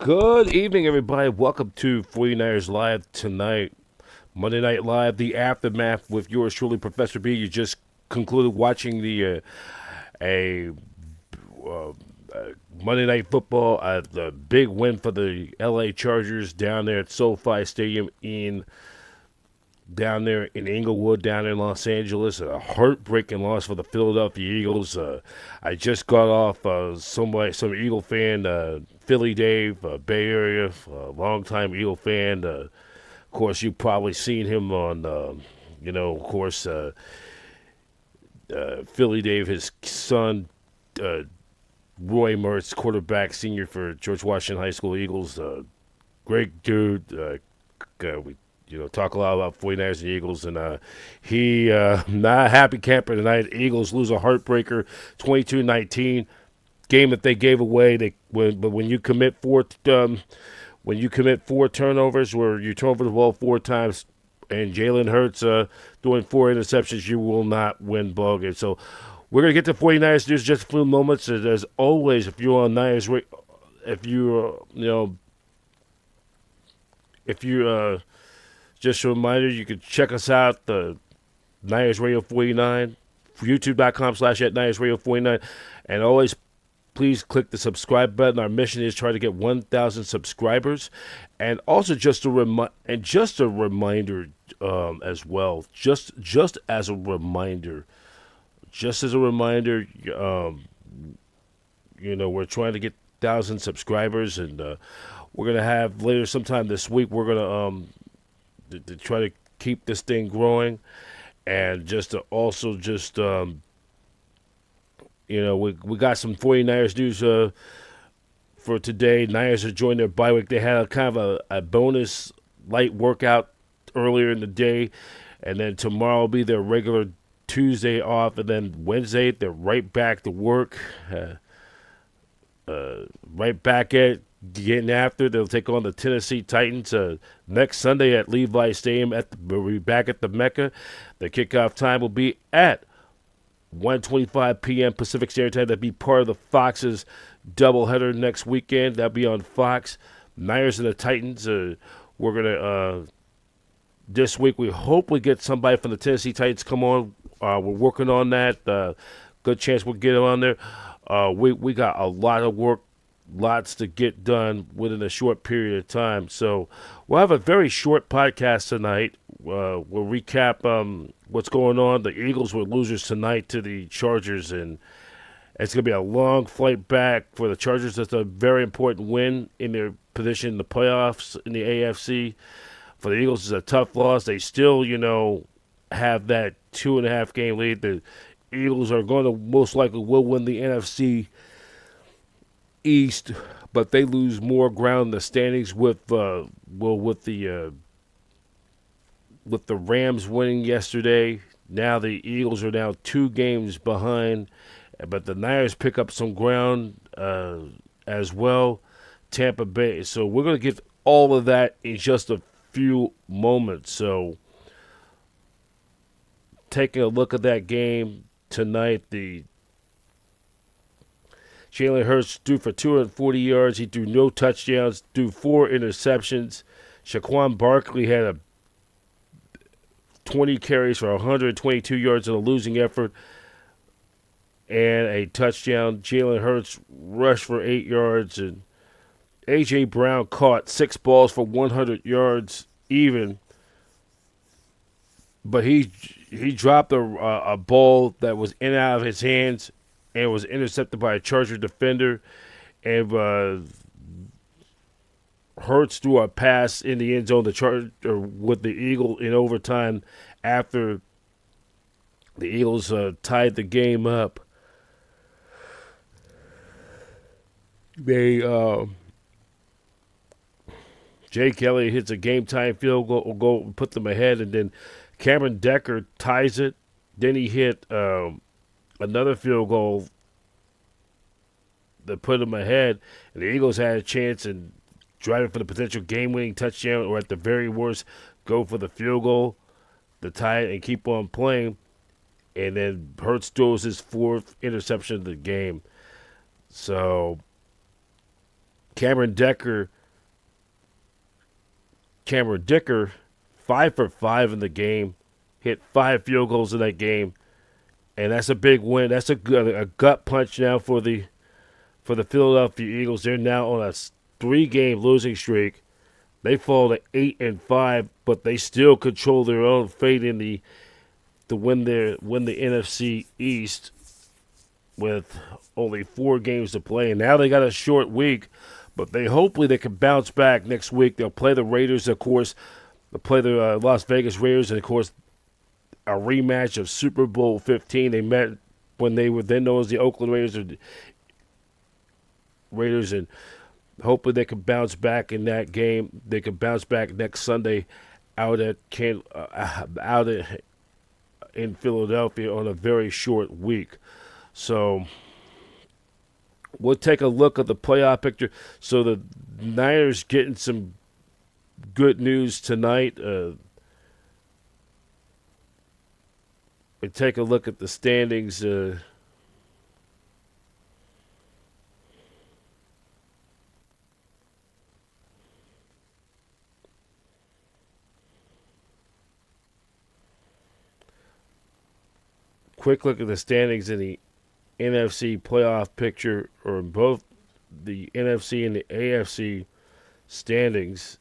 Good evening, everybody. Welcome to 49ers Live tonight, Monday Night Live, the aftermath with yours truly, Professor B. You just concluded watching a uh, Monday Night Football, the big win for the L.A. Chargers down there at SoFi Stadium down there in Inglewood, down in Los Angeles. A heartbreaking loss for the Philadelphia Eagles. I just got off some Eagle fan, Philly Dave, Bay Area, longtime Eagle fan. Of course, you've probably seen him on, of course, Philly Dave, his son, uh, Roy Mertz, quarterback, senior for George Washington High School Eagles. Great dude. We talk a lot about 49ers and Eagles, and he not a happy camper tonight. Eagles lose a heartbreaker, 22-19, game that they gave away. But when you commit four turnovers, where you turn over the ball four times, and Jalen Hurts doing four interceptions, you will not win ball games. So we're gonna get to 49ers news just a few moments. As always, if you're on Niners, if you if you just a reminder, you can check us out, the Niners Radio 49, youtube.com/@Niners Radio 49. And always, please click the subscribe button. Our mission is try to get 1,000 subscribers. And also just a reminder as well, just as a reminder, um, we're trying to get 1,000 subscribers, and we're going to have later sometime this week, we're going to try to keep this thing growing, and just to also we got some 49ers news for today. Niners are joining their bye week. They had a kind of a bonus light workout earlier in the day, and then tomorrow will be their regular Tuesday off, and then Wednesday they're right back to work, right back at getting after. They'll take on the Tennessee Titans next Sunday at Levi Stadium. We'll be back at the Mecca. The kickoff time will be at 1:25 p.m. Pacific Standard Time. That'll be part of the Fox's doubleheader next weekend. That'll be on Fox. Niners and the Titans. We're gonna this week. We hope we get somebody from the Tennessee Titans come on. We're working on that. Good chance we'll get them on there. We got a lot of work, lots to get done within a short period of time. So we'll have a very short podcast tonight. We'll recap what's going on. The Eagles were losers tonight to the Chargers, and it's going to be a long flight back for the Chargers. That's a very important win in their position in the playoffs in the AFC. For the Eagles, it's a tough loss. They still, have that 2.5 game lead. The Eagles are going to most likely will win the NFC East, but they lose more ground in the standings with the Rams winning yesterday. Now the Eagles are now 2 games behind, but the Niners pick up some ground as well. Tampa Bay. So we're going to get all of that in just a few moments. So taking a look at that game tonight, the Jalen Hurts threw for 240 yards. He threw no touchdowns, threw 4 interceptions. Shaquan Barkley had a 20 carries for 122 yards in a losing effort and a touchdown. Jalen Hurts rushed for 8 yards, and A.J. Brown caught 6 balls for 100 yards even. But he dropped a ball that was in and out of his hands and was intercepted by a Charger defender. And Hurts threw a pass in the end zone with the Eagle in overtime after the Eagles tied the game up. They Jake Elliott hits a game-time field goal and put them ahead, and then Cameron Decker ties it. Then he hit another field goal that put them ahead, and the Eagles had a chance and driving for the potential game-winning touchdown, or at the very worst, go for the field goal to tie it and keep on playing. And then Hurts throws his 4th interception of the game. So Cameron Decker, Cameron Dicker, 5 for 5 in the game, hit 5 field goals in that game, and that's a big win. That's a gut punch now for the Philadelphia Eagles. They're now on a 3 game losing streak. They fall to 8-5, but they still control their own fate in the to win the NFC East with only 4 games to play. And now they got a short week, but hopefully they can bounce back next week. They'll play the Raiders, of course. They'll play the Las Vegas Raiders, and of course a rematch of Super Bowl 15. They met when they were then known as the Oakland Raiders, and hopefully they can bounce back in that game. They can bounce back next Sunday out at in Philadelphia on a very short week. So we'll take a look at the playoff picture. So the Niners getting some good news tonight. We take a look at the standings. Quick look at the standings in the NFC playoff picture, or both the NFC and the AFC standings.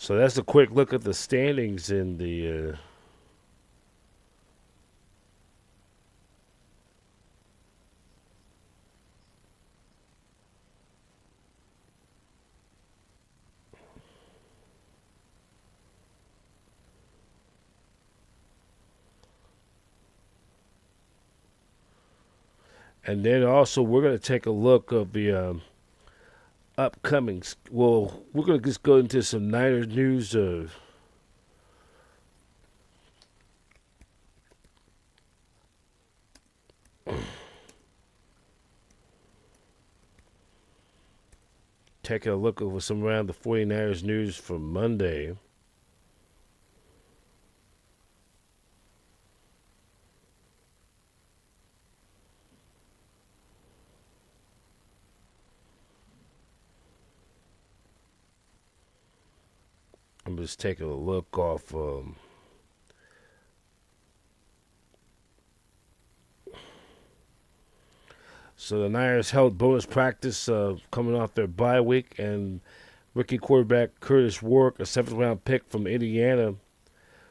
So that's a quick look at the standings in the. And then also we're going to take a look of the upcoming. Well, we're going to just go into some Niners news. Taking a look over some around the 49ers news for Monday. I'm just taking a look off. So the Niners held bonus practice coming off their bye week, and rookie quarterback Curtis Warwick, a seventh round pick from Indiana,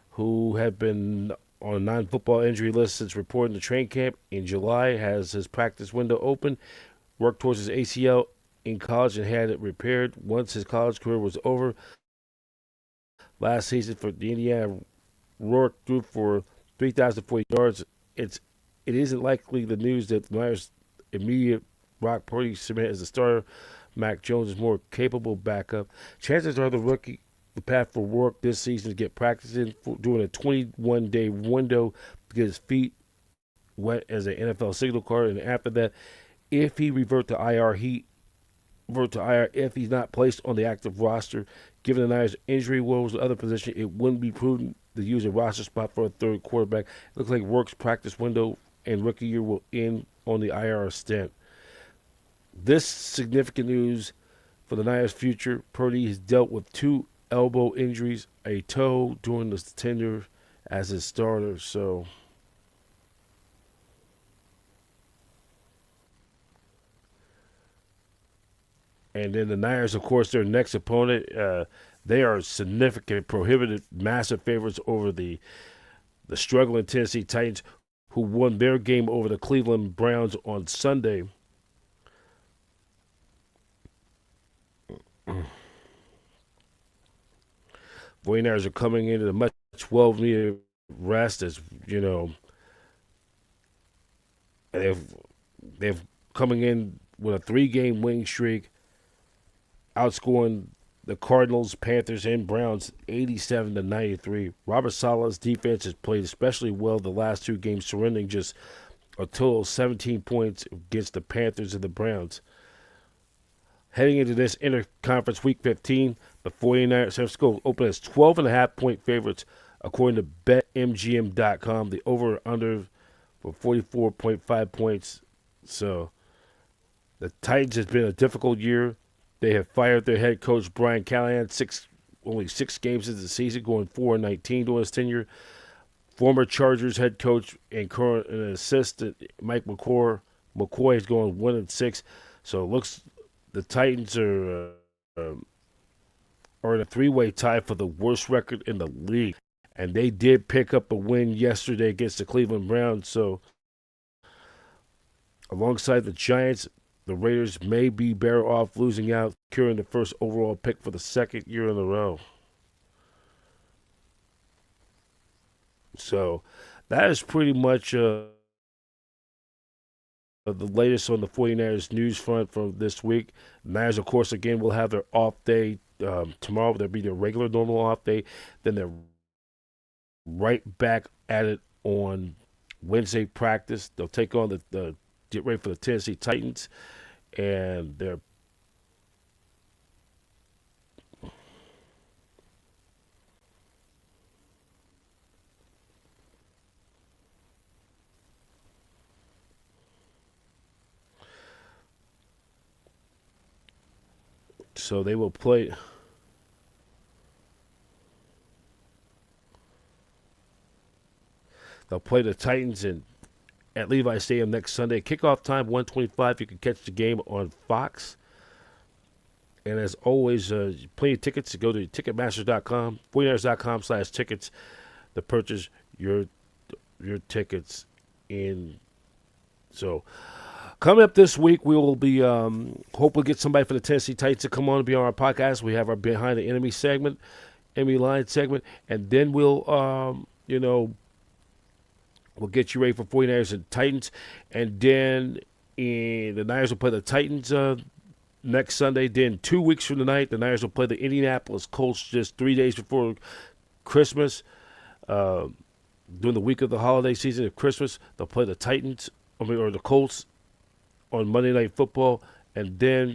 who had been on a non-football injury list since reporting to training camp in July, has his practice window open. Worked towards his ACL in college and had it repaired once his college career was over. Last season for the Indiana, Rourke threw for 3,040 yards. It isn't likely the news that the Niners' immediate Brock Purdy cement as a starter. Mac Jones is more capable backup. Chances are the path for Rourke this season to get practice in during a 21-day window to get his feet wet as an NFL signal card, and after that, if he revert to IR if he's not placed on the active roster. Given the Niners' injury woes at other positions, it wouldn't be prudent to use a roster spot for a third quarterback. It looks like Work's practice window and rookie year will end on the IR stint. This significant news for the Niners' future. Purdy has dealt with two elbow injuries, a toe during the tenure as his starter. So, and then the Niners, of course, their next opponent, they are significant, prohibited, massive favorites over the struggling Tennessee Titans, who won their game over the Cleveland Browns on Sunday. 49ers are coming into the much 12 needed rest, as you know, they've they've coming in with a 3-game winning streak, outscoring the Cardinals, Panthers, and Browns 87-93. Robert Sala's defense has played especially well the last 2 games, surrendering just a total of 17 points against the Panthers and the Browns. Heading into this interconference week 15, the 49ers San Francisco open as 12.5-point favorites, according to BetMGM.com. The over/under for 44.5 points. So the Titans has been a difficult year. They have fired their head coach Brian Callahan only 6 games into the season, going 4-19 during his tenure. Former Chargers head coach and current assistant Mike McCoy is going 1-6. So it looks the Titans are in a 3-way tie for the worst record in the league, and they did pick up a win yesterday against the Cleveland Browns. So alongside the Giants, the Raiders may be better off losing out, securing the first overall pick for the second year in a row. So that is pretty much the latest on the 49ers news front from this week. Niners, of course, again, will have their off day tomorrow. There'll be their regular normal off day. Then they're right back at it on Wednesday practice. They'll take on the get ready for the Tennessee Titans, and they're so they will play. They'll play the Titans at Levi Stadium next Sunday. Kickoff time 1:25. You can catch the game on Fox. And as always, plenty of tickets. Go to Ticketmaster.com, 49ers.com/tickets to purchase your tickets in. So coming up this week, we will be hopefully get somebody from the Tennessee Titans to come on and be on our podcast. We have our Behind the Enemy segment, Enemy Line segment, and then we'll get you ready for 49ers and Titans. And then the Niners will play the Titans next Sunday. Then 2 weeks from tonight, the Niners will play the Indianapolis Colts just 3 days before Christmas. During the week of the holiday season of Christmas, they'll play the Titans, or the Colts on Monday Night Football. And then,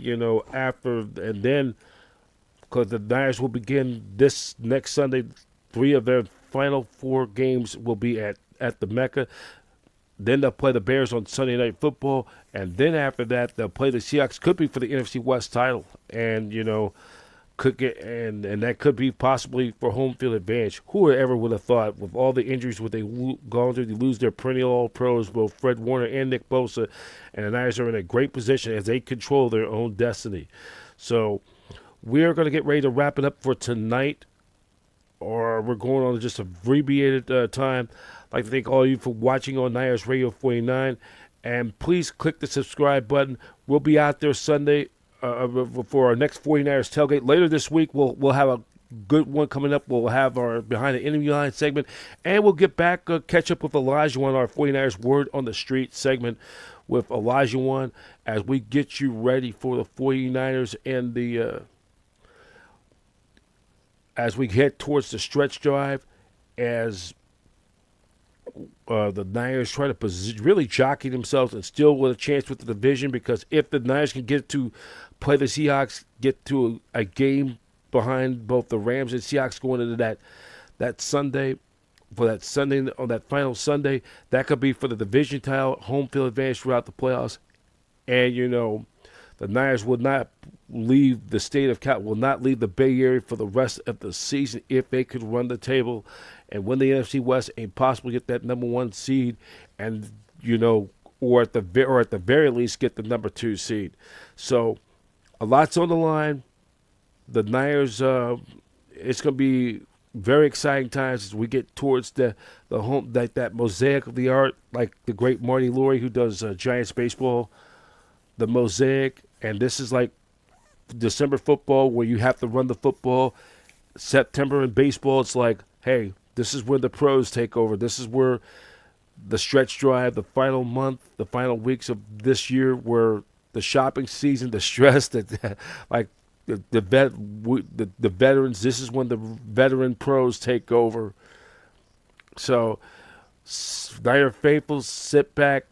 because the Niners will begin this next Sunday, 3 of their final 4 games will be at the Mecca. Then they'll play the Bears on Sunday Night Football, and then after that they'll play the Seahawks. Could be for the NFC West title, and could get and that could be possibly for home field advantage. Who ever would have thought, with all the injuries what they gone through, they lose their perennial All-Pros, both Fred Warner and Nick Bosa, and the Niners are in a great position as they control their own destiny. So we are going to get ready to wrap it up for tonight, or we're going on just a abbreviated time. I'd like to thank all of you for watching on Niners Radio 49, and please click the subscribe button. We'll be out there Sunday for our next 49ers tailgate. Later this week, we'll have a good one coming up. We'll have our Behind the Enemy Line segment, and we'll get back, catch up with Elijah on our 49ers Word on the Street segment with Elijah One as we get you ready for the 49ers and as we head towards the stretch drive, as the Niners try to really jockey themselves and still with a chance with the division, because if the Niners can get to play the Seahawks, get to a game behind both the Rams and Seahawks going into that Sunday, on that final Sunday, that could be for the division title, home field advantage throughout the playoffs. And, the Niners will not leave the state of Cal, will not leave the Bay Area for the rest of the season if they could run the table and win the NFC West and possibly get that number 1 seed, and or at the very least get the number 2 seed. So a lot's on the line. The Niners, it's going to be very exciting times as we get towards the home, that mosaic of the art, like the great Marty Laurie, who does Giants baseball, the mosaic. And this is like December football, where you have to run the football. September in baseball, it's like, hey, this is where the pros take over. This is where the stretch drive, the final month, the final weeks of this year, where the shopping season, the stress, that like the veterans. This is when the veteran pros take over. So, Niner faithfuls, sit back,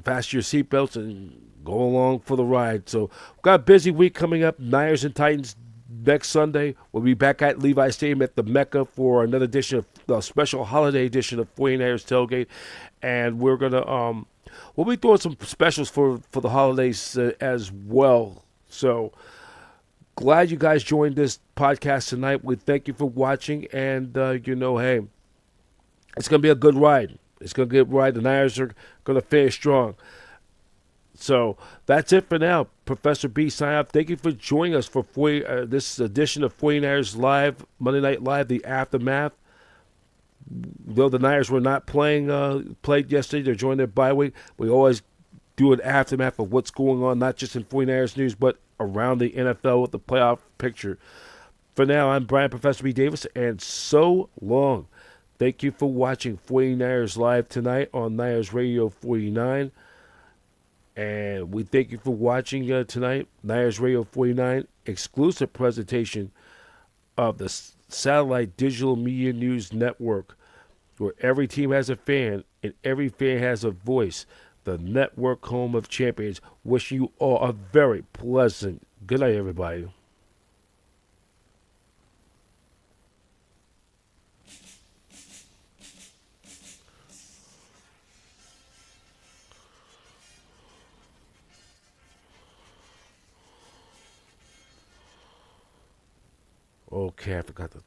fasten your seatbelts, and go along for the ride. So, we've got a busy week coming up. Niners and Titans next Sunday. We'll be back at Levi Stadium at the Mecca for another edition of the special holiday edition of 49ers Tailgate. And we're going to we'll be doing some specials for the holidays as well. So, glad you guys joined this podcast tonight. We thank you for watching. And, hey, it's going to be a good ride. It's going to be a good ride. The Niners are going to finish strong. So that's it for now. Professor B, sign off. Thank you for joining us for this edition of 49ers Live, Monday Night Live, the aftermath. Though the Niners were not played yesterday, they're joining their bye week. We always do an aftermath of what's going on, not just in 49ers news, but around the NFL with the playoff picture. For now, I'm Brian Professor B. Davis, and so long. Thank you for watching 49ers Live tonight on Niners Radio 49. And we thank you for watching tonight, Niners Radio 49, exclusive presentation of the Satellite Digital Media News Network, where every team has a fan and every fan has a voice. The network home of champions. Wishing you all a very pleasant good night, everybody. Okay, I forgot to